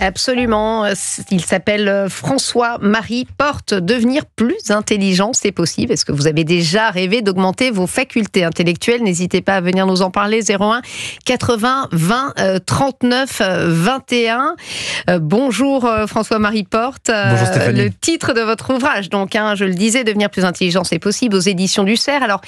Absolument. Il s'appelle François-Marie Porte. Devenir plus intelligent, c'est possible. Est-ce que vous avez déjà rêvé d'augmenter vos facultés intellectuelles? N'hésitez pas à venir nous en parler. 01 80 20 39 21. Bonjour François-Marie Porte. Bonjour Stéphanie. Le titre de votre ouvrage, donc, je le disais, Devenir plus intelligent, c'est possible, aux éditions du Cerf. Alors,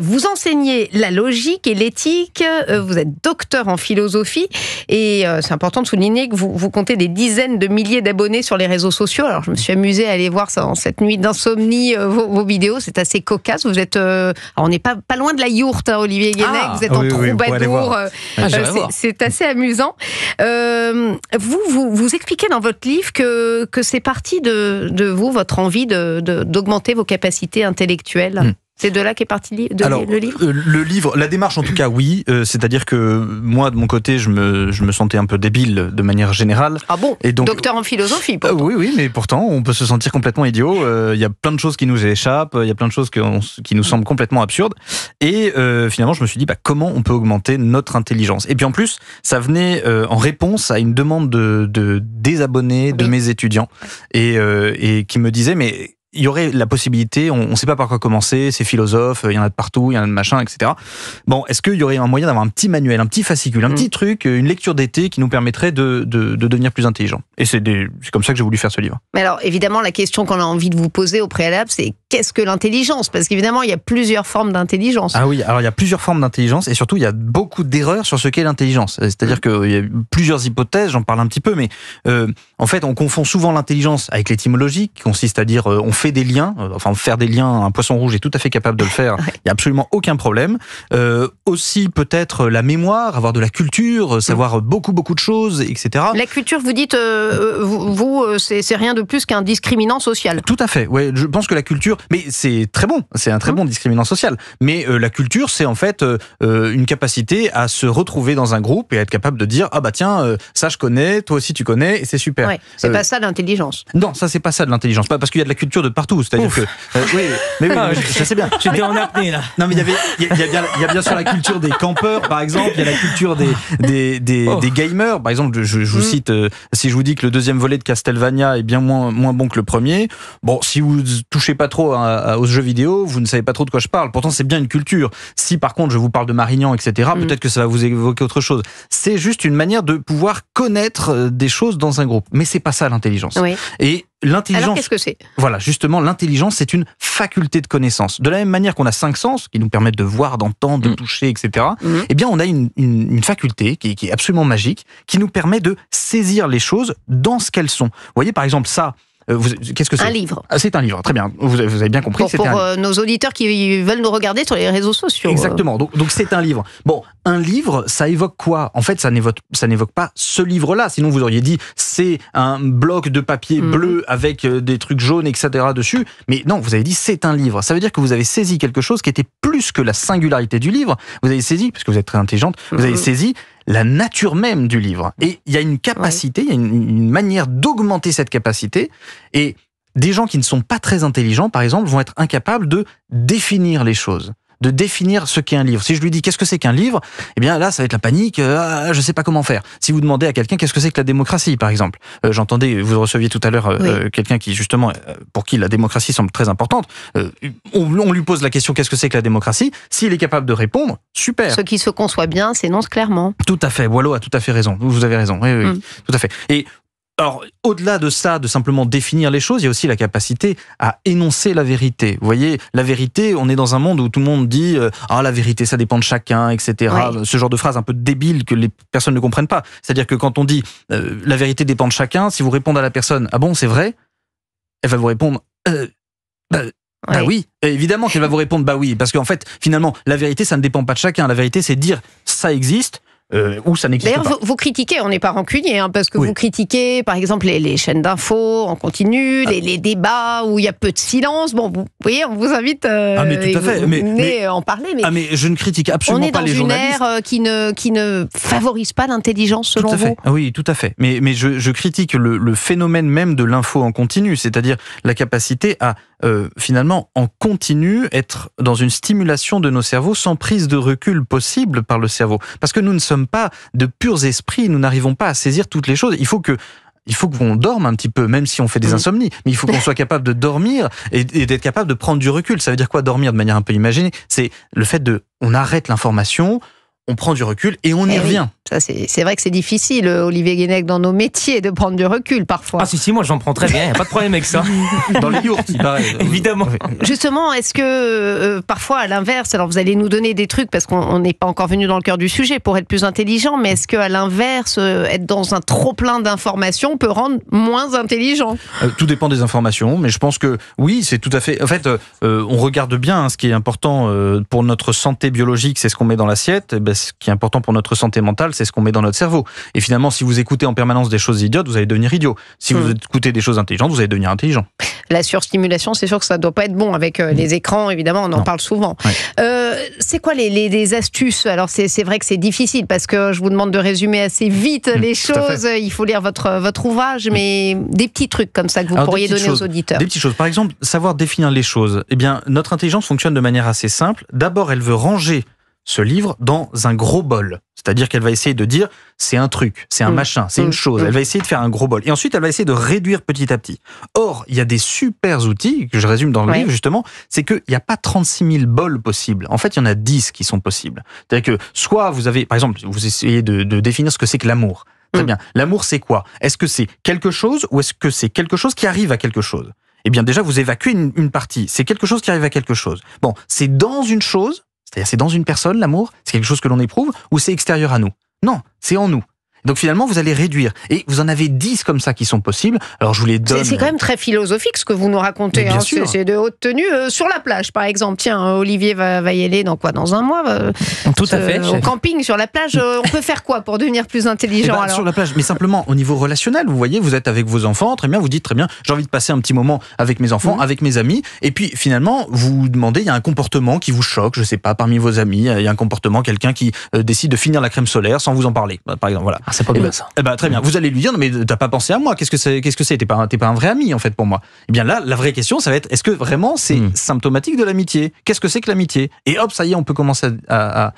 vous enseignez la logique et l'éthique. Vous êtes docteur en philosophie et c'est important de souligner que vous comptez des dizaines de milliers d'abonnés sur les réseaux sociaux. Alors, je me suis amusée à aller voir ça en cette nuit d'insomnie, vos vidéos. C'est assez cocasse. Vous êtes, alors on n'est pas loin de la yourte, hein, Olivier Guénec. Vous êtes en troubadour. C'est assez amusant. Vous expliquez dans votre livre que c'est parti de vous, votre envie d'augmenter vos capacités intellectuelles. C'est de là qu'est parti le livre. Le livre, la démarche en tout cas, oui. C'est-à-dire que moi, de mon côté, je me sentais un peu débile de manière générale. Ah bon? Et donc, docteur en philosophie, pourtant. Oui, mais pourtant, on peut se sentir complètement idiot. Il y a plein de choses qui nous échappent, il y a plein de choses qui nous semblent complètement absurdes. Et finalement, je me suis dit, comment on peut augmenter notre intelligence? Et puis en plus, ça venait en réponse à une demande des abonnés de mes étudiants et qui me disaient, mais il y aurait la possibilité, on ne sait pas par quoi commencer, c'est philosophe, il y en a de partout, il y en a de machin, etc. Bon, est-ce qu'il y aurait un moyen d'avoir un petit manuel, un petit fascicule, un petit truc, une lecture d'été qui nous permettrait de devenir plus intelligent? Et c'est comme ça que j'ai voulu faire ce livre. Mais alors, évidemment, la question qu'on a envie de vous poser au préalable, c'est qu'est-ce que l'intelligence? Parce qu'évidemment, il y a plusieurs formes d'intelligence. Ah oui, alors il y a plusieurs formes d'intelligence et surtout, il y a beaucoup d'erreurs sur ce qu'est l'intelligence. C'est-à-dire qu'il y a plusieurs hypothèses, j'en parle un petit peu, mais en fait, on confond souvent l'intelligence avec l'étymologie, qui consiste à dire on fait des liens, faire des liens, un poisson rouge est tout à fait capable de le faire, il n'y a absolument aucun problème. Aussi peut-être la mémoire, avoir de la culture, savoir beaucoup de choses, etc. La culture, vous dites, c'est rien de plus qu'un discriminant social. Tout à fait, ouais, je pense que la culture, mais c'est très bon, c'est un très bon discriminant social, mais la culture, c'est en fait une capacité à se retrouver dans un groupe et à être capable de dire, tiens, ça je connais, toi aussi tu connais, et c'est super. Ouais, c'est pas ça l'intelligence. Non, ça c'est pas ça de l'intelligence, parce qu'il y a de la culture de partout, c'est-à-dire que oui, je sais bien. J'étais en apnée là. Non mais il y a bien sûr la culture des campeurs par exemple, il y a la culture des gamers par exemple. Je vous cite, si je vous dis que le deuxième volet de Castlevania est bien moins bon que le premier, bon, si vous touchez pas trop aux jeux vidéo, vous ne savez pas trop de quoi je parle. Pourtant c'est bien une culture. Si par contre je vous parle de Marignan, etc., peut-être que ça va vous évoquer autre chose. C'est juste une manière de pouvoir connaître des choses dans un groupe, mais c'est pas ça l'intelligence. Oui. Et l'intelligence. Alors qu'est-ce que c'est? Voilà, justement, l'intelligence, c'est une faculté de connaissance. De la même manière qu'on a 5 sens qui nous permettent de voir, d'entendre, de toucher, etc. Eh bien, on a une faculté qui est absolument magique, qui nous permet de saisir les choses dans ce qu'elles sont. Vous voyez, par exemple, ça. Qu'est-ce que c'est? Un livre. C'est un livre, très bien. Vous avez bien compris. Pour nos auditeurs qui veulent nous regarder sur les réseaux sociaux. Exactement. Donc c'est un livre. Bon, un livre, ça évoque quoi? En fait, ça n'évoque pas ce livre-là. Sinon, vous auriez dit c'est un bloc de papier bleu avec des trucs jaunes, etc. dessus. Mais non, vous avez dit c'est un livre. Ça veut dire que vous avez saisi quelque chose qui était plus que la singularité du livre. Vous avez saisi, parce que vous êtes très intelligente, vous avez saisi la nature même du livre. Et il y a une capacité, il y a une manière d'augmenter cette capacité. Et des gens qui ne sont pas très intelligents, par exemple, vont être incapables de définir les choses, de définir ce qu'est un livre. Si je lui dis qu'est-ce que c'est qu'un livre, eh bien là ça va être la panique, je ne sais pas comment faire. Si vous demandez à quelqu'un qu'est-ce que c'est que la démocratie, par exemple, j'entendais, vous receviez tout à l'heure quelqu'un qui justement, pour qui la démocratie semble très importante, on lui pose la question qu'est-ce que c'est que la démocratie, s'il est capable de répondre, super. Ce qui se conçoit bien s'énonce clairement. Tout à fait, Boileau a tout à fait raison, vous avez raison, oui, tout à fait. Et alors, au-delà de ça, de simplement définir les choses, il y a aussi la capacité à énoncer la vérité. Vous voyez, la vérité, on est dans un monde où tout le monde dit « Ah, la vérité, ça dépend de chacun, etc. » Ce genre de phrase un peu débile que les personnes ne comprennent pas. C'est-à-dire que quand on dit « La vérité dépend de chacun », si vous répondez à la personne « Ah bon, c'est vrai ?» Elle va vous répondre Bah oui, évidemment qu'elle va vous répondre « Bah oui », parce qu'en fait, finalement, la vérité, ça ne dépend pas de chacun. La vérité, c'est dire « Ça existe ». Ou ça n'existe pas. D'ailleurs, vous critiquez, on n'est pas rancunier, parce que vous critiquez, par exemple, les chaînes d'infos en continu, les débats où il y a peu de silence. Bon, vous voyez, on vous invite mais tout à fait. mais en parler. Mais je ne critique absolument pas les journalistes. On est dans une ère qui ne favorise pas l'intelligence, selon vous. Oui, tout à fait. Mais je critique le phénomène même de l'info en continu, c'est-à-dire la capacité à finalement en continu être dans une stimulation de nos cerveaux sans prise de recul possible par le cerveau. Parce que nous ne sommes pas de purs esprits, nous n'arrivons pas à saisir toutes les choses. Il faut que il faut qu'on dorme un petit peu, même si on fait des insomnies. Mais il faut qu'on soit capable de dormir et d'être capable de prendre du recul. Ça veut dire quoi, dormir de manière un peu imaginée? C'est le fait on arrête l'information, on prend du recul et on y revient. Ça, c'est vrai que c'est difficile, Olivier Guénec, dans nos métiers, de prendre du recul parfois. Ah si, moi j'en prends très bien, il n'y a pas de problème avec ça. Dans les yourts, il paraît. Évidemment. Justement, est-ce que parfois, à l'inverse, alors vous allez nous donner des trucs, parce qu'on n'est pas encore venu dans le cœur du sujet, pour être plus intelligent, mais est-ce qu'à l'inverse, être dans un trop-plein d'informations peut rendre moins intelligent? Tout dépend des informations, mais je pense que oui, c'est tout à fait... En fait, on regarde bien ce qui est important pour notre santé biologique, c'est ce qu'on met dans l'assiette. Ce qui est important pour notre santé mentale, c'est ce qu'on met dans notre cerveau. Et finalement, si vous écoutez en permanence des choses idiotes, vous allez devenir idiot. Si vous écoutez des choses intelligentes, vous allez devenir intelligent. La surstimulation, c'est sûr que ça ne doit pas être bon avec les écrans, évidemment, on en parle souvent. Ouais. C'est quoi les astuces? Alors, c'est vrai que c'est difficile parce que je vous demande de résumer assez vite les choses. Il faut lire votre ouvrage, mais des petits trucs comme ça que vous pourriez donner aux auditeurs. Des petites choses. Par exemple, savoir définir les choses. Eh bien, notre intelligence fonctionne de manière assez simple. D'abord, elle veut ranger ce livre dans un gros bol. C'est-à-dire qu'elle va essayer de dire, c'est un truc, c'est un machin, c'est une chose. Elle va essayer de faire un gros bol. Et ensuite, elle va essayer de réduire petit à petit. Or, il y a des super outils, que je résume dans le livre, justement, c'est qu'il n'y a pas 36 000 bols possibles. En fait, il y en a 10 qui sont possibles. C'est-à-dire que, soit vous avez, par exemple, vous essayez de définir ce que c'est que l'amour. Très bien. L'amour, c'est quoi? Est-ce que c'est quelque chose ou est-ce que c'est quelque chose qui arrive à quelque chose? Eh bien, déjà, vous évacuez une partie. C'est quelque chose qui arrive à quelque chose. Bon, c'est dans une chose. C'est-à-dire, c'est dans une personne, l'amour? C'est quelque chose que l'on éprouve? Ou c'est extérieur à nous? Non, c'est en nous. Donc finalement, vous allez réduire. Et vous en avez 10 comme ça qui sont possibles. Alors je vous les donne. C'est quand même très philosophique ce que vous nous racontez. Bien sûr. C'est de haute tenue. Sur la plage, par exemple. Tiens, Olivier va y aller dans quoi? Dans un mois? Tout à fait. Au camping, sur la plage, on peut faire quoi pour devenir plus intelligent alors? Sur la plage, mais simplement au niveau relationnel. Vous voyez, vous êtes avec vos enfants, très bien, vous dites très bien, j'ai envie de passer un petit moment avec mes enfants, avec mes amis. Et puis finalement, vous demandez, il y a un comportement qui vous choque, je sais pas, parmi vos amis, il y a un comportement, quelqu'un qui décide de finir la crème solaire sans vous en parler, par exemple. Voilà. Ah, c'est pas bien ça. Très bien. Vous allez lui dire, non, mais t'as pas pensé à moi. Qu'est-ce que c'est? T'es pas un vrai ami, en fait, pour moi. Eh bien là, la vraie question, ça va être, est-ce que vraiment c'est symptomatique de l'amitié? Qu'est-ce que c'est que l'amitié? Et hop, ça y est, on peut commencer à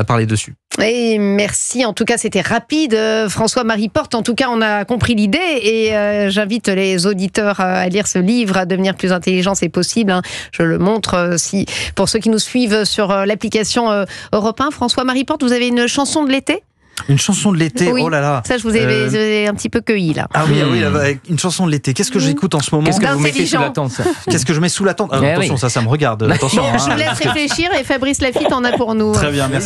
parler dessus. Et merci. En tout cas, c'était rapide. François-Marie Porte, en tout cas, on a compris l'idée. Et j'invite les auditeurs à lire ce livre, à devenir plus intelligent, c'est possible. Hein. Je le montre pour ceux qui nous suivent sur l'application Europe 1. François-Marie Porte, vous avez une chanson de l'été? Une chanson de l'été, oui, oh là là. Ça, je vous ai un petit peu cueilli, là. Ah oui, une chanson de l'été. Qu'est-ce que j'écoute en ce moment? Qu'est-ce que vous mettez sous la tente? Qu'est-ce que je mets sous la tente? Attention, ça me regarde. Attention. Je vous laisse réfléchir et Fabrice Lafitte en a pour nous. Très bien, merci.